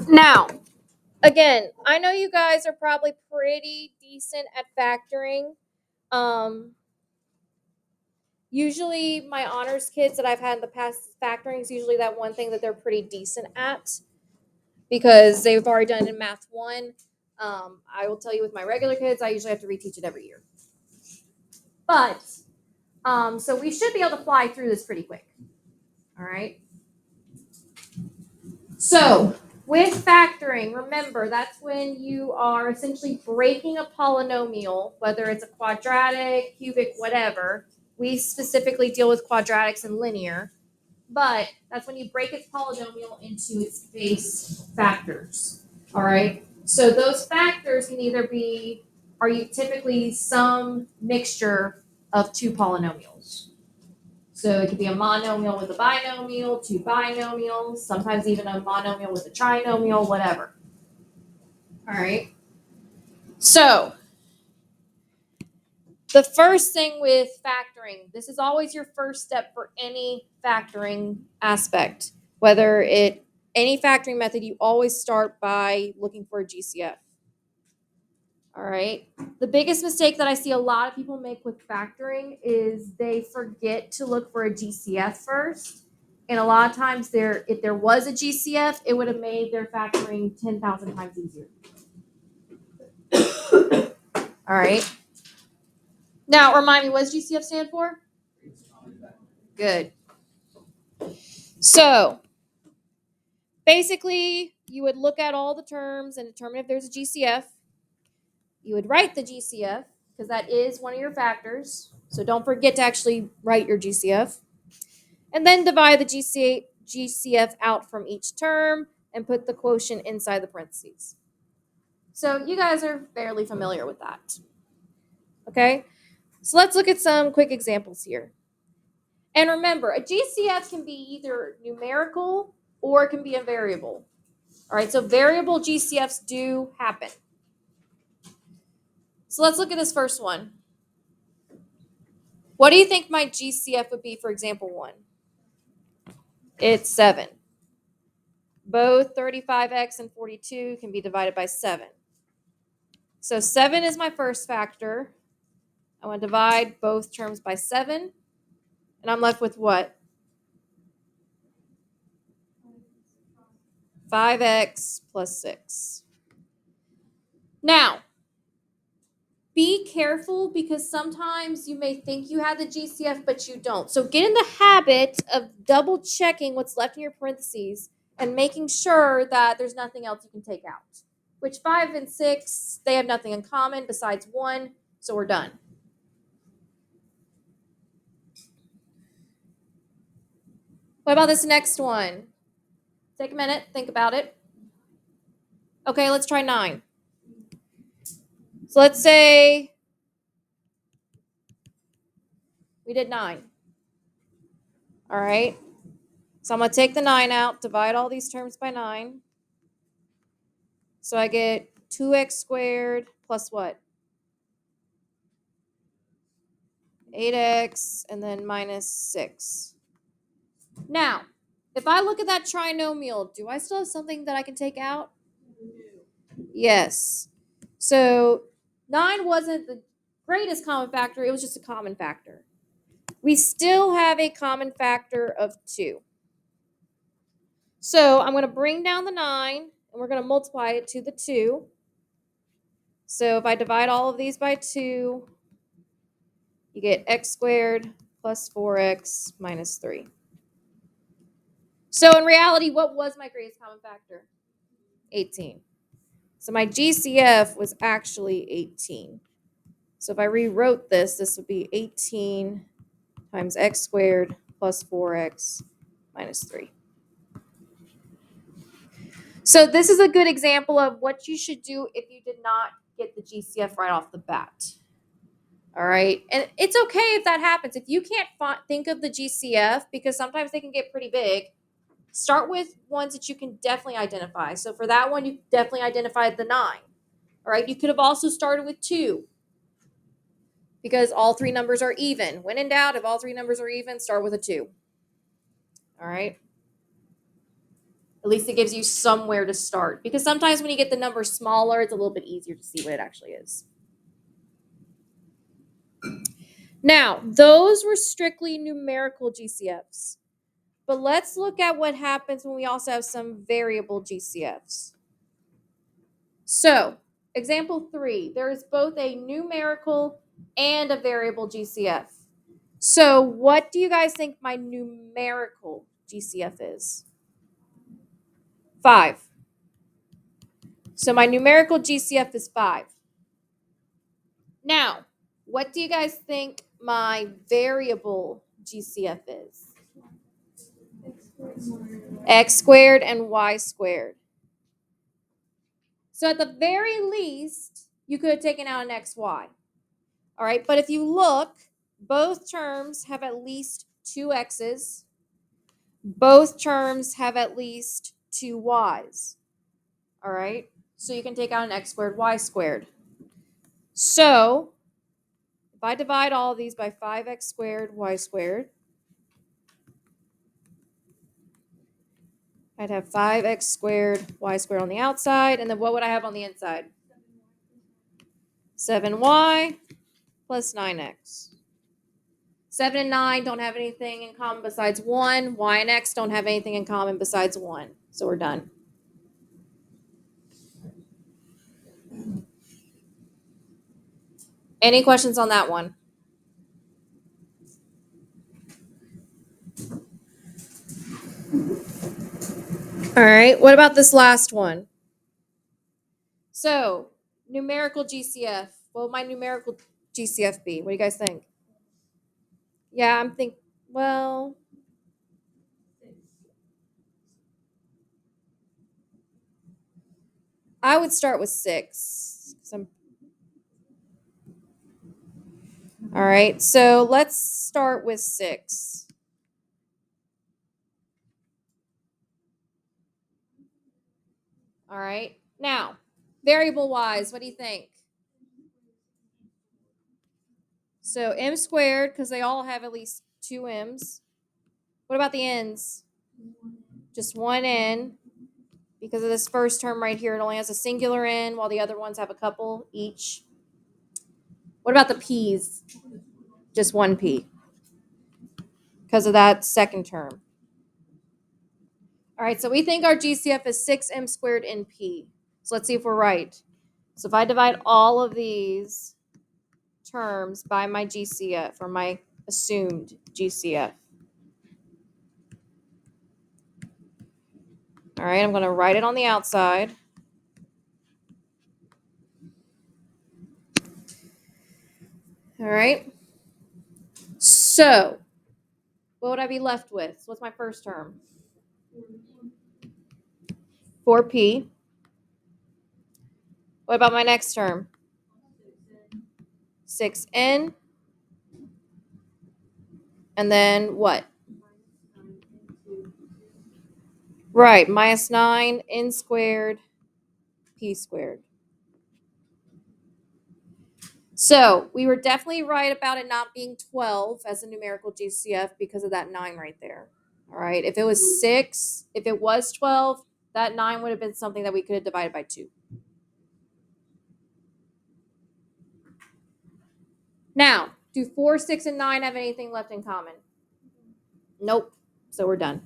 Now, again, I know you guys are probably pretty decent at factoring. Usually my honors kids that I've had in the past, factoring is usually that one thing that they're pretty decent at because they've already done it in math 1. I will tell you with my regular kids, I usually have to reteach it every year. But, so we should be able to fly through this pretty quick. All right. So with factoring, remember that's when you are essentially breaking a polynomial, whether it's a quadratic, cubic, whatever. We specifically deal with quadratics and linear, but that's when you break its polynomial into its base factors. All right. So those factors can either be, are you typically some mixture of two polynomials? So it could be a monomial with a binomial, two binomials, sometimes even a monomial with a trinomial, whatever. All right. So the first thing with factoring, this is always your first step for any factoring aspect. Whether any factoring method, you always start by looking for a GCF. All right. The biggest mistake that I see a lot of people make with factoring is they forget to look for a GCF first. And a lot of times if there was a GCF, it would have made their factoring 10,000 times easier. All right. Now, remind me, what does GCF stand for? Good. So, basically, you would look at all the terms and determine if there's a GCF. You would write the GCF because that is one of your factors. So don't forget to actually write your GCF. And then divide the GCF out from each term and put the quotient inside the parentheses. So you guys are fairly familiar with that. Okay? So let's look at some quick examples here. And remember, a GCF can be either numerical or it can be a variable. All right, so variable GCFs do happen. So let's look at this first one. What do you think my GCF would be for example 1? It's 7. Both 35x and 42 can be divided by 7. So 7 is my first factor. I want to divide both terms by 7. And I'm left with what? 5x plus 6. Now, be careful because sometimes you may think you have the GCF, but you don't. So get in the habit of double checking what's left in your parentheses and making sure that there's nothing else you can take out. Which 5 and 6, they have nothing in common besides 1, so we're done. What about this next one? Take a minute, think about it. Okay, let's try 9. So let's say we did 9. All right. So I'm going to take the 9 out, divide all these terms by 9. So I get 2x squared plus what? 8x and then minus 6. Now, if I look at that trinomial, do I still have something that I can take out? Yes. So 9 wasn't the greatest common factor. It was just a common factor. We still have a common factor of 2. So I'm going to bring down the 9, and we're going to multiply it to the 2. So if I divide all of these by 2, you get x squared plus 4x minus 3. So in reality, what was my greatest common factor? 18. So my GCF was actually 18. So if I rewrote this, this would be 18 times x squared plus 4x minus 3. So this is a good example of what you should do if you did not get the GCF right off the bat. All right. And it's okay if that happens. If you can't think of the GCF, because sometimes they can get pretty big, start with ones that you can definitely identify. So for that one, you definitely identified the 9. All right. You could have also started with 2. because all three numbers are even. When in doubt, if all three numbers are even, start with a 2. All right? At least it gives you somewhere to start, because sometimes when you get the number smaller, it's a little bit easier to see what it actually is. Now, those were strictly numerical GCFs. But let's look at what happens when we also have some variable GCFs. So, example 3, there is both a numerical and a variable GCF. So, what do you guys think my numerical GCF is? 5. So, my numerical GCF is 5. Now, what do you guys think my variable GCF is? X squared and y squared. So at the very least, you could have taken out an xy. All right, but if you look, both terms have at least 2 x's. Both terms have at least 2 y's. All right, so you can take out an x squared, y squared. So if I divide all of these by 5x squared, y squared, I'd have 5x squared, y squared on the outside, and then what would I have on the inside? 7y plus 9x. 7 and 9 don't have anything in common besides 1. Y and x don't have anything in common besides 1. So we're done. Any questions on that one? All right, what about this last one? So, numerical GCF. What would my numerical GCF be? What do you guys think? Yeah, I'm thinking, well, I would start with 6. All right, so let's start with 6. All right, now, variable wise, what do you think? So m squared, because they all have at least 2 m's. What about the n's? Just 1 n. Because of this first term right here, it only has a singular n, while the other ones have a couple each. What about the p's? Just 1 p. Because of that second term. All right, so we think our GCF is 6m squared n p. So let's see if we're right. So if I divide all of these terms by my GCF, or my assumed GCF. All right, I'm going to write it on the outside. All right. So, what would I be left with? What's my first term? 4p. What about my next term? 6n. And then what? Right, minus 9, n squared, p squared. So we were definitely right about it not being 12 as a numerical GCF because of that 9 right there. All right, if it was 6, if it was 12, that 9 would have been something that we could have divided by 2. Now, do 4, 6, and 9 have anything left in common? Nope. So we're done.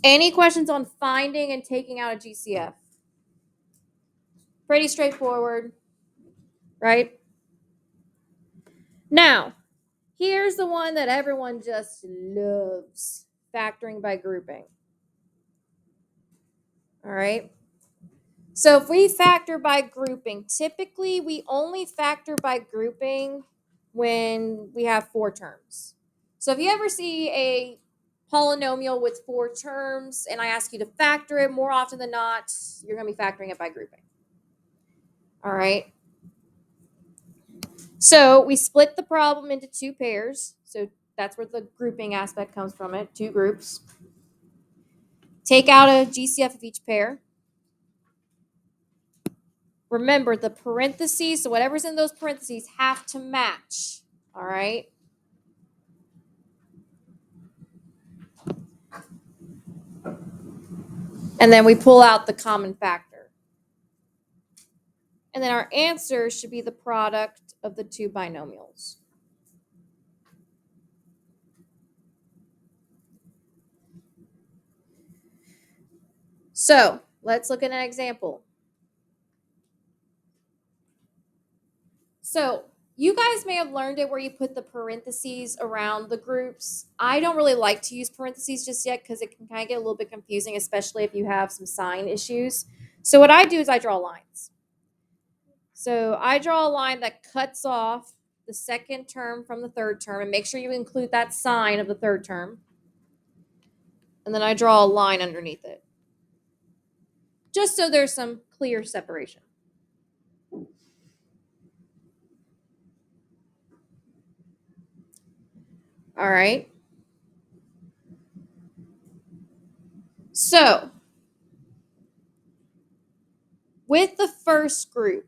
Any questions on finding and taking out a GCF? Pretty straightforward, right? Now, here's the one that everyone just loves, factoring by grouping. All right. So if we factor by grouping, typically we only factor by grouping when we have 4 terms. So if you ever see a polynomial with 4 terms and I ask you to factor it, more often than not, you're going to be factoring it by grouping. All right. So we split the problem into 2 pairs. So that's where the grouping aspect comes from it, 2 groups. Take out a GCF of each pair. Remember the parentheses, so whatever's in those parentheses have to match. All right. And then we pull out the common factor. And then our answer should be the product of the two binomials. So let's look at an example. So you guys may have learned it where you put the parentheses around the groups. I don't really like to use parentheses just yet because it can kind of get a little bit confusing, especially if you have some sign issues. So what I do is I draw lines. So I draw a line that cuts off the second term from the third term, and make sure you include that sign of the third term. And then I draw a line underneath it, just so there's some clear separation. All right. So with the first group,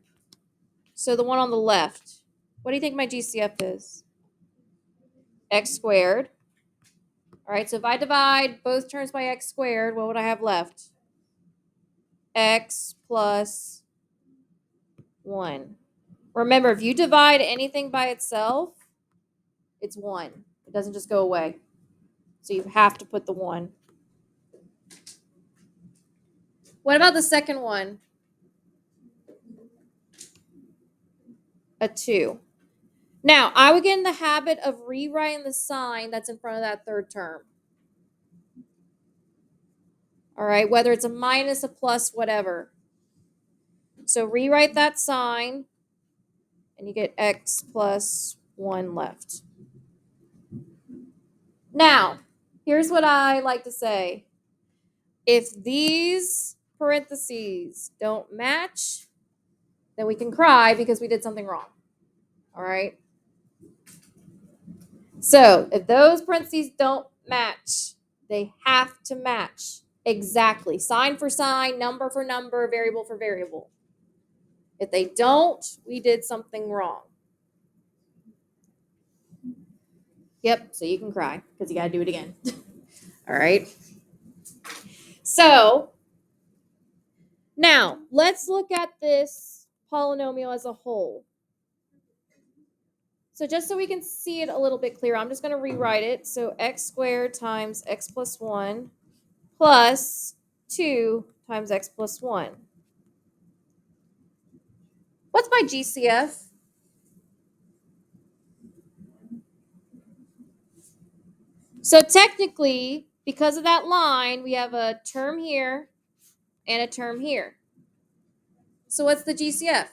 so the one on the left, what do you think my GCF is? X squared. All right, so if I divide both terms by x squared, what would I have left? X plus 1. Remember, if you divide anything by itself, it's 1. It doesn't just go away. So you have to put the 1. What about the second one? A 2. Now, I would get in the habit of rewriting the sign that's in front of that third term. All right, whether it's a minus, a plus, whatever. So rewrite that sign, and you get x plus 1 left. Now, here's what I like to say. If these parentheses don't match, then we can cry because we did something wrong. All right? So if those parentheses don't match, they have to match exactly. Sign for sign, number for number, variable for variable. If they don't, we did something wrong. Yep, so you can cry because you got to do it again. All right? So now let's look at this polynomial as a whole. So just so we can see it a little bit clearer, I'm just going to rewrite it. So x squared times x plus 1 plus 2 times x plus 1. What's my GCF? So technically, because of that line, we have a term here and a term here. So what's the GCF?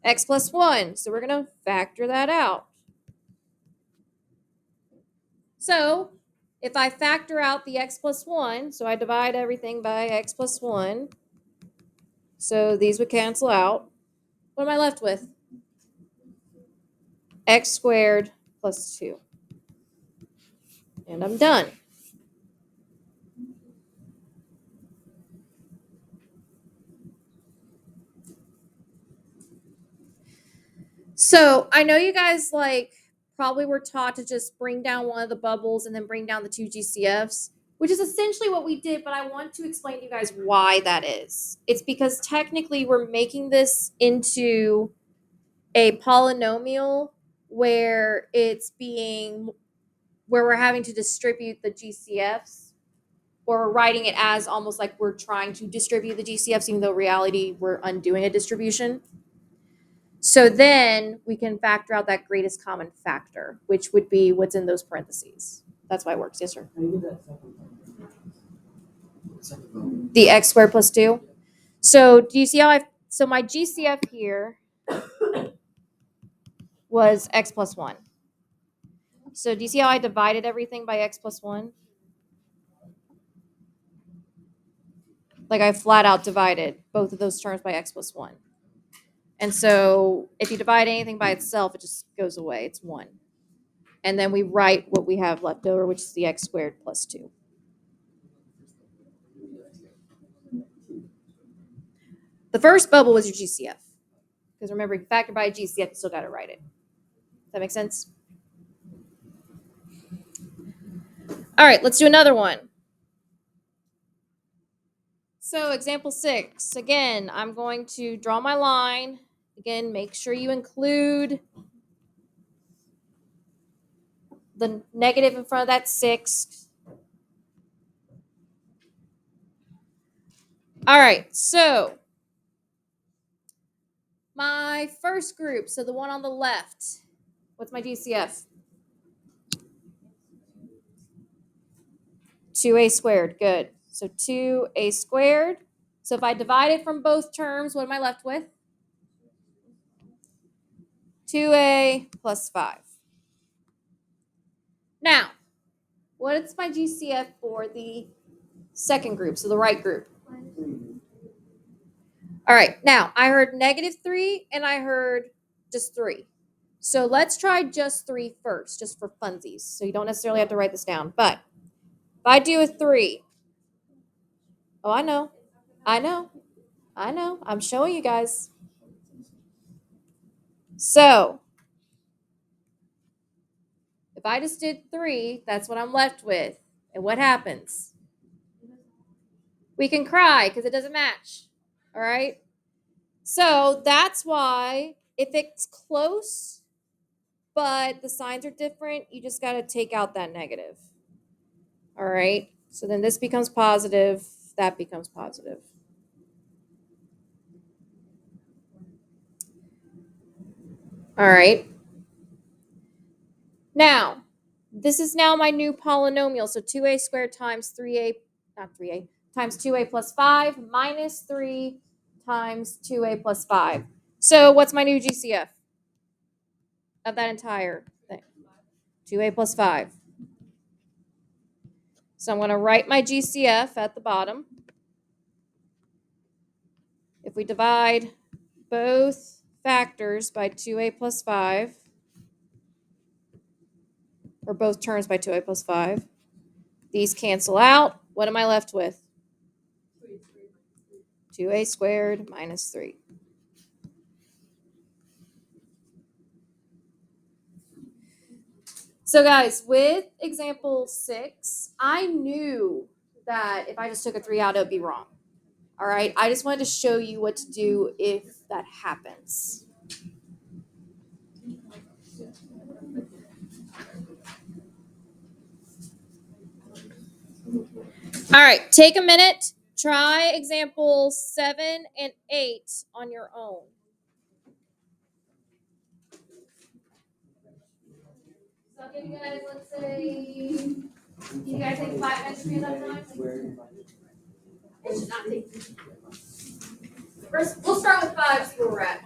X plus 1. So we're going to factor that out. So if I factor out the x plus 1, so I divide everything by x plus 1, so these would cancel out. What am I left with? X squared plus 2. And I'm done. So I know you guys probably were taught to just bring down one of the bubbles and then bring down the two GCFs, which is essentially what we did, but I want to explain to you guys why that is. It's because technically we're making this into a polynomial where we're having to distribute the GCFs, or writing it as almost like we're trying to distribute the GCFs, even though in reality we're undoing a distribution. So then we can factor out that greatest common factor, which would be what's in those parentheses. That's why it works. Yes, sir. The x squared plus 2. So do you see how so my GCF here was x plus 1. So do you see how I divided everything by x plus 1? Like I flat out divided both of those terms by x plus 1. And so if you divide anything by itself, it just goes away. It's 1. And then we write what we have left over, which is the x squared plus 2. The first bubble was your GCF. Because remember, you factor by a GCF, you still got to write it. Does that make sense? All right, let's do another one. So example 6, again, I'm going to draw my line. Again, make sure you include the negative in front of that 6. All right, so my first group, so the one on the left, what's my GCF? 2a squared, good. So 2a squared. So if I divide it from both terms, what am I left with? 2a plus 5. Now, what is my GCF for the second group, so the right group? All right, now I heard -3 and I heard just 3. So let's try just 3 first, just for funsies. So you don't necessarily have to write this down. But if I do a 3, oh, I know. I'm showing you guys. So if I just did 3, that's what I'm left with. And what happens? We can cry because it doesn't match. All right? So that's why if it's close, but the signs are different, you just got to take out that negative. All right? So then this becomes positive, that becomes positive. All right. Now, this is now my new polynomial. So 2a squared times 3a, not 3a, times 2a plus 5 minus 3 times 2a plus 5. So what's my new GCF of that entire thing? 2a plus 5. So I'm going to write my GCF at the bottom. If we divide both factors by 2a plus 5, or both terms by 2a plus 5, these cancel out. What am I left with? 2a squared minus 3. So guys, with example 6, I knew that if I just took a 3 out, it would be wrong. All right, I just wanted to show you what to do if that happens. All right, take a minute. Try examples 7 and 8 on your own. So I'll give you guys, let's say, you guys take 5 minutes to do that time? It should not take. First, we'll start with 5, see where we're at.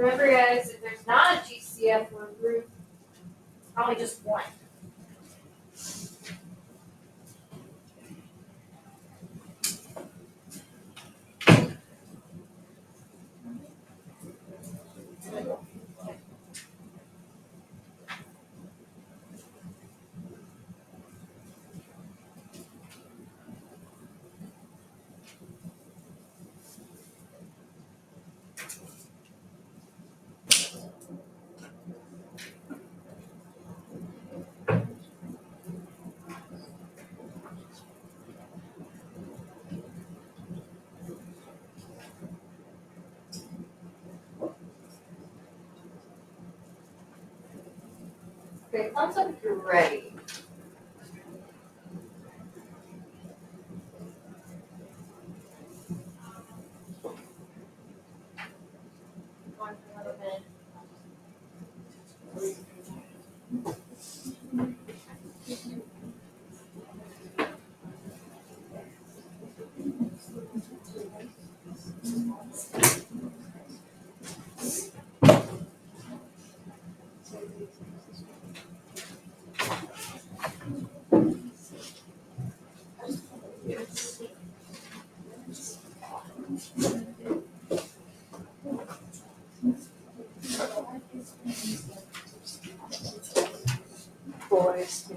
Remember, guys, if there's not a GCF or a group, probably just one. Okay, thumbs up if you're ready. Going for another minute. Boys.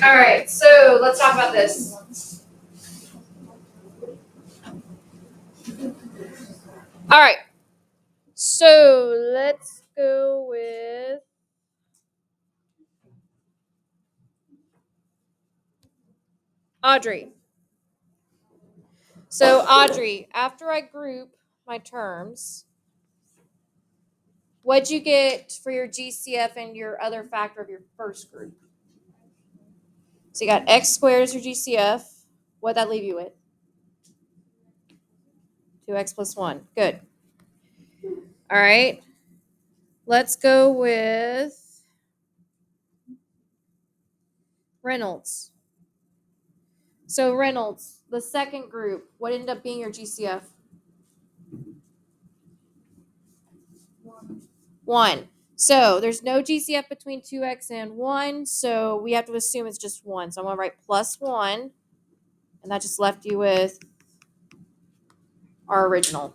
All right, so let's talk about this. All right, so let's go with Audrey. So Audrey, after I group my terms, what'd you get for your GCF and your other factor of your first group? So you got x squared as your GCF. What'd that leave you with? 2x plus 1. Good. All right. Let's go with Reynolds. So Reynolds, the second group, what ended up being your GCF? 1. So there's no GCF between 2x and 1, so we have to assume it's just 1. So I'm going to write plus 1, and that just left you with our original.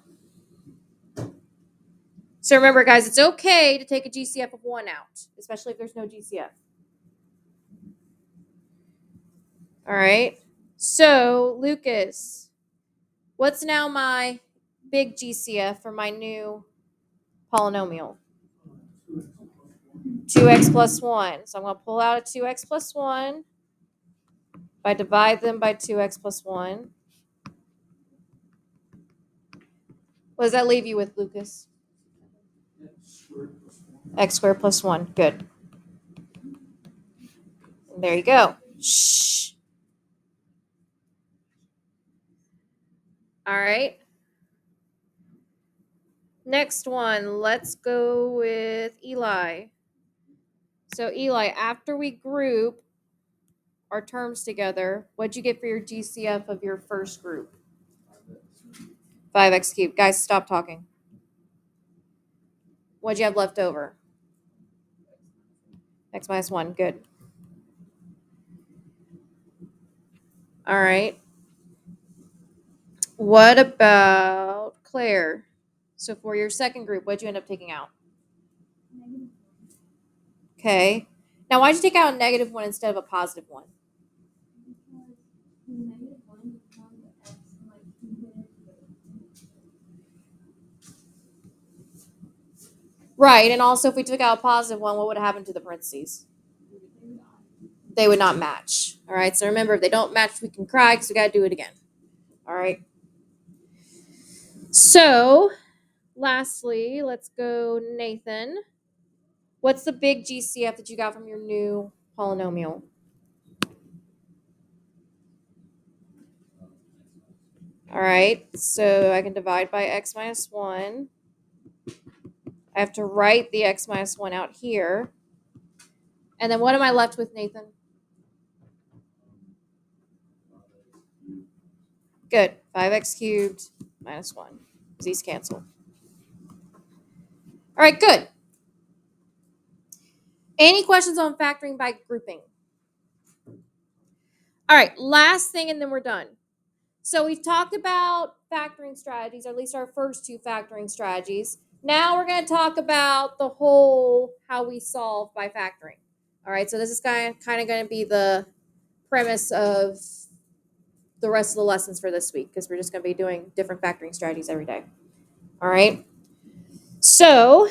So remember, guys, it's okay to take a GCF of 1 out, especially if there's no GCF. All right. So, Lucas, what's now my big GCF for my new polynomial? 2x plus 1. So I'm going to pull out a 2x plus 1. If I divide them by 2x plus 1. What does that leave you with, Lucas? X squared plus 1. Good. And there you go. Shh. All right. Next one, let's go with Eli. So Eli, after we group our terms together, what'd you get for your GCF of your first group? 5x cubed. Guys, stop talking. What'd you have left over? X minus 1. Good. All right. What about Claire? So for your second group, what'd you end up taking out? Okay. Now, why'd you take out a negative 1 instead of a positive 1? Right, and also if we took out a positive 1, what would have happened to the parentheses? they would not match. All right, so remember, if they don't match, we can cry because we got to do it again. All right. So, lastly, let's go, Nathan. What's the big GCF that you got from your new polynomial? All right, so I can divide by x minus 1. I have to write the x minus 1 out here. And then what am I left with, Nathan? Good. 5x cubed minus 1. These cancel. All right, good. Any questions on factoring by grouping? All right, last thing, and then we're done. So we've talked about factoring strategies, or at least our first two factoring strategies. Now we're going to talk about the whole how we solve by factoring. All right, so this is kind of going to be the premise of the rest of the lessons for this week, because we're just going to be doing different factoring strategies every day. All right, so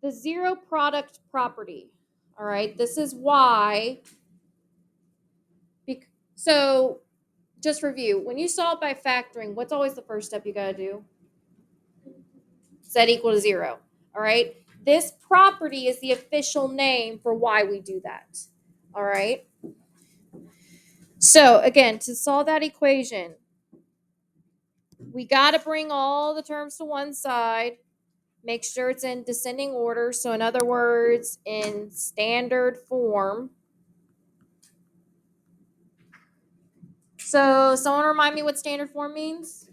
the zero product property. All right, this is why. So just review. When you solve by factoring, what's always the first step you got to do? Set equal to 0. All right. This property is the official name for why we do that. All right. So again, to solve that equation, we got to bring all the terms to one side. Make sure it's in descending order. So in other words, in standard form. So someone remind me what standard form means?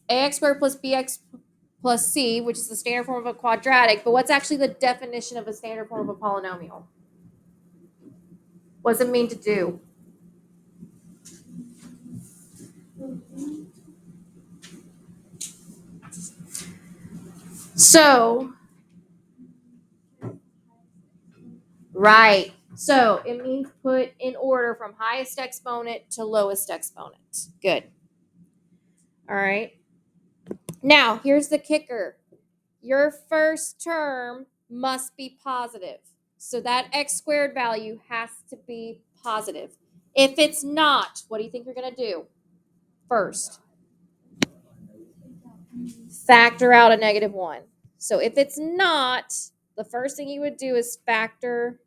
Ax squared plus bx plus c, which is the standard form of a quadratic. But what's actually the definition of a standard form of a polynomial? What does it mean to do? So, right. So it means put in order from highest exponent to lowest exponent. Good. All right. Now, here's the kicker. Your first term must be positive. So that x squared value has to be positive. If it's not, what do you think you're going to do first? Factor out a -1. So if it's not, the first thing you would do is factor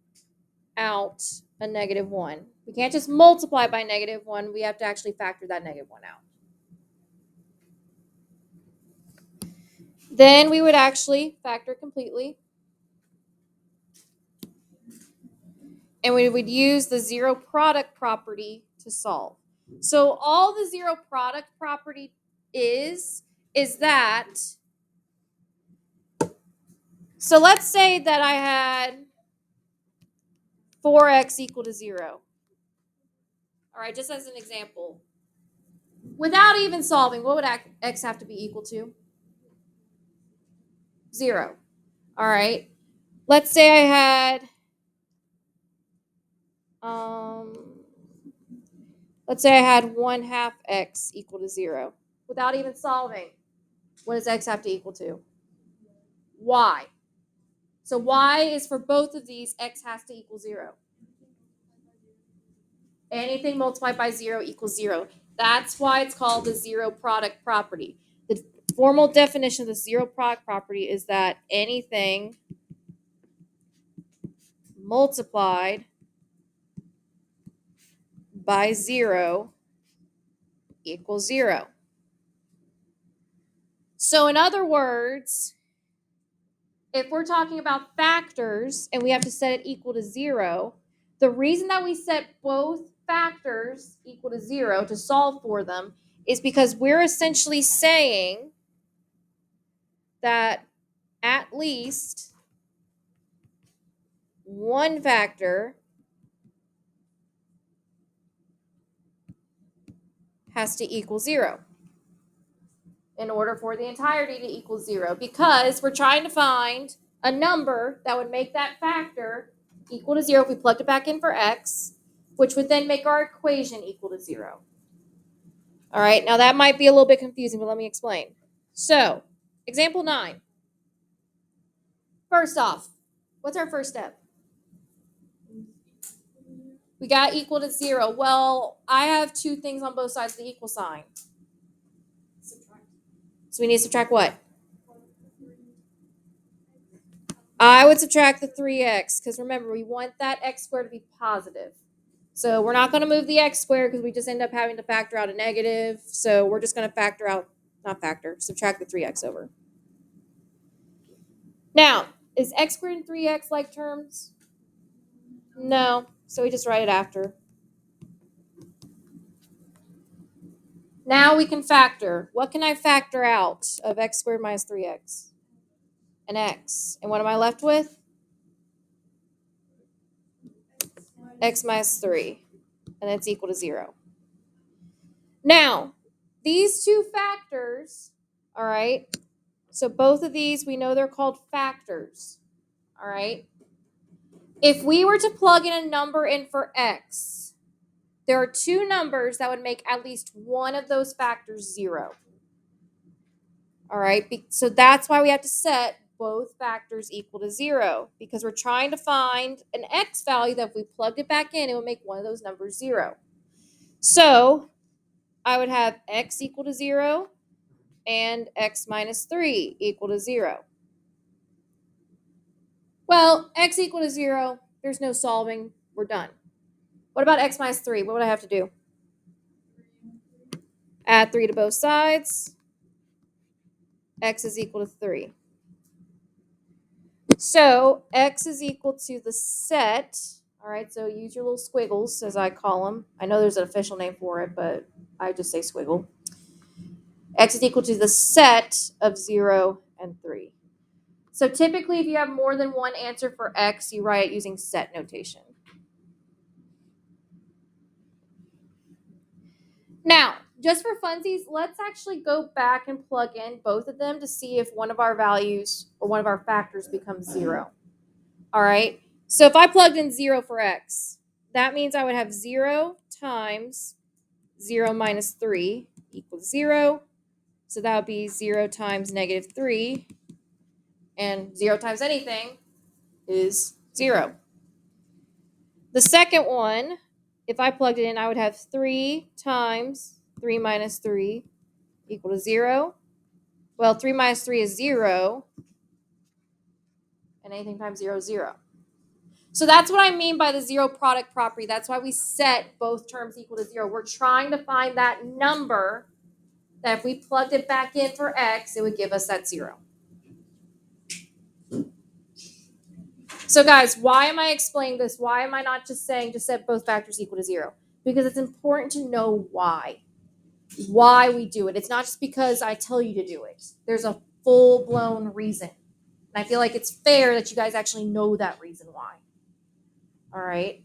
out a -1. We can't just multiply by -1. We have to actually factor that -1 out. Then we would actually factor completely. And we would use the zero product property to solve. So all the zero product property is that, so let's say that I had 4x equal to 0. All right, just as an example. Without even solving, what would x have to be equal to? 0. All right. Let's say I had, let's say I had 1/2 x equal to 0. Without even solving, what does x have to equal to? Y. So y is for both of these, x has to equal 0. Anything multiplied by 0 equals 0. That's why it's called the zero product property. The formal definition of the zero product property is that anything multiplied by 0 equals 0. So in other words, if we're talking about factors and we have to set it equal to 0, the reason that we set both factors equal to 0 to solve for them is because we're essentially saying that at least one factor has to equal 0 in order for the entirety to equal 0, because we're trying to find a number that would make that factor equal to 0 if we plugged it back in for x, which would then make our equation equal to 0. All right, now that might be a little bit confusing, but let me explain. So, example 9. First off, what's our first step? We got equal to 0. Well, I have two things on both sides of the equal sign. So we need to subtract what? I would subtract the 3x because remember, we want that x squared to be positive. So we're not going to move the x squared because we just end up having to factor out a negative. So we're just going to subtract the 3x over. Now, is x squared and 3x like terms? No. So we just write it after. Now we can factor. What can I factor out of x squared minus 3x? An x. And what am I left with? X minus 3. And it's equal to 0. Now, these two factors, all right, so both of these, we know they're called factors, all right? If we were to plug in a number in for x, there are two numbers that would make at least one of those factors 0. All right, so that's why we have to set both factors equal to 0, because we're trying to find an x value that if we plugged it back in, it would make one of those numbers 0. So I would have x equal to 0 and x minus 3 equal to 0. Well, x equal to 0, there's no solving, we're done. What about x minus 3? What would I have to do? Add 3 to both sides. X is equal to 3. So x is equal to the set. All right, so use your little squiggles, as I call them. I know there's an official name for it, but I just say squiggle. X is equal to the set of 0 and 3. So typically, if you have more than one answer for x, you write it using set notation. Now, just for funsies, let's actually go back and plug in both of them to see if one of our values or one of our factors becomes 0. All right, so if I plugged in 0 for x, that means I would have 0 times 0 minus 3 equals 0. So that would be 0 times negative 3. And 0 times anything is 0. The second one, if I plugged it in, I would have 3 times 3 minus 3 equal to 0. Well, 3 minus 3 is 0. And anything times 0 is 0. So that's what I mean by the 0 product property. That's why we set both terms equal to 0. We're trying to find that number that if we plugged it back in for x, it would give us that 0. So guys, why am I explaining this? Why am I not just saying just set both factors equal to 0? Because it's important to know why we do it. It's not just because I tell you to do it. There's a full-blown reason. And I feel like it's fair that you guys actually know that reason why. All right?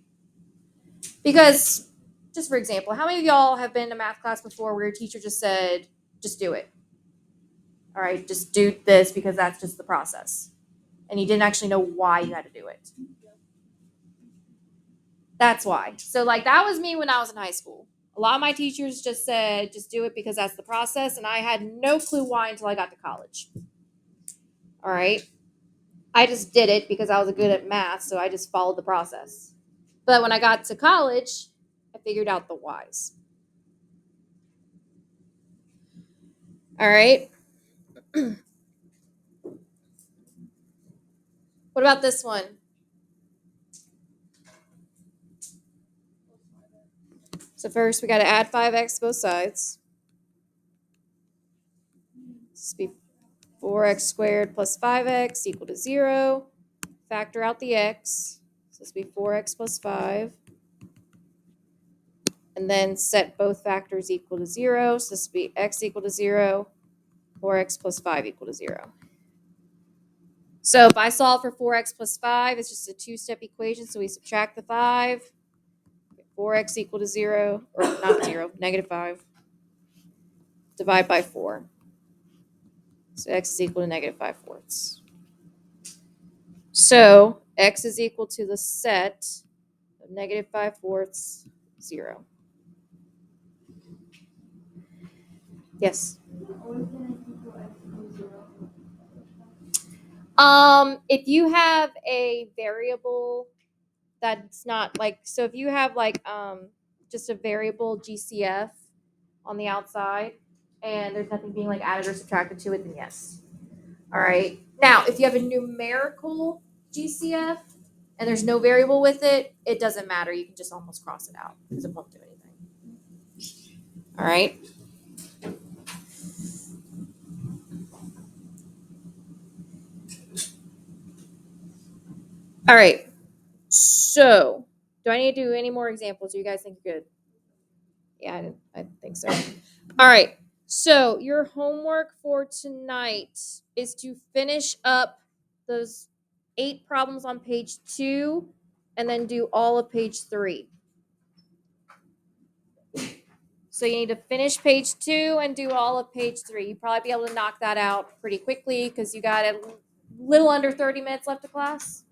Because, just for example, how many of y'all have been in a math class before where your teacher just said, just do it? All right, just do this because that's just the process. And you didn't actually know why you had to do it. That's why. So, like, that was me when I was in high school. A lot of my teachers just said, just do it because that's the process. And I had no clue why until I got to college. All right. I just did it because I was good at math. So I just followed the process. But when I got to college, I figured out the whys. All right. What about this one? So first we got to add 5x to both sides. This will be 4x squared plus 5x equal to 0. Factor out the x. So this will be 4x plus 5. And then set both factors equal to 0. So this will be x equal to 0, 4x plus 5 equal to 0. So if I solve for 4x plus 5, it's just a two-step equation. So we subtract the 5. 4x equal to 0, or not 0, negative 5. Divide by 4. So x is equal to negative 5/4. So x is equal to the set of negative 5/4, 0. Yes? If you have a variable that's not like, so if you have like just a variable GCF on the outside and there's nothing being like added or subtracted to it, then yes. All right. Now, if you have a numerical GCF and there's no variable with it, it doesn't matter. You can just almost cross it out because it won't do anything. All right. All right. So, do I need to do any more examples? Do you guys think you're good? Yeah, I think so. All right. So, your homework for tonight is to finish up those 8 problems on page 2 and then do all of page 3. So, you need to finish page 2 and do all of page 3. You'll probably be able to knock that out pretty quickly because you got a little under 30 minutes left of class.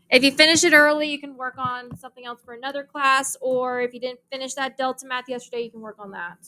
If you finish it early, you can work on something else for another class, or if you didn't finish that Delta Math yesterday, you can work on that.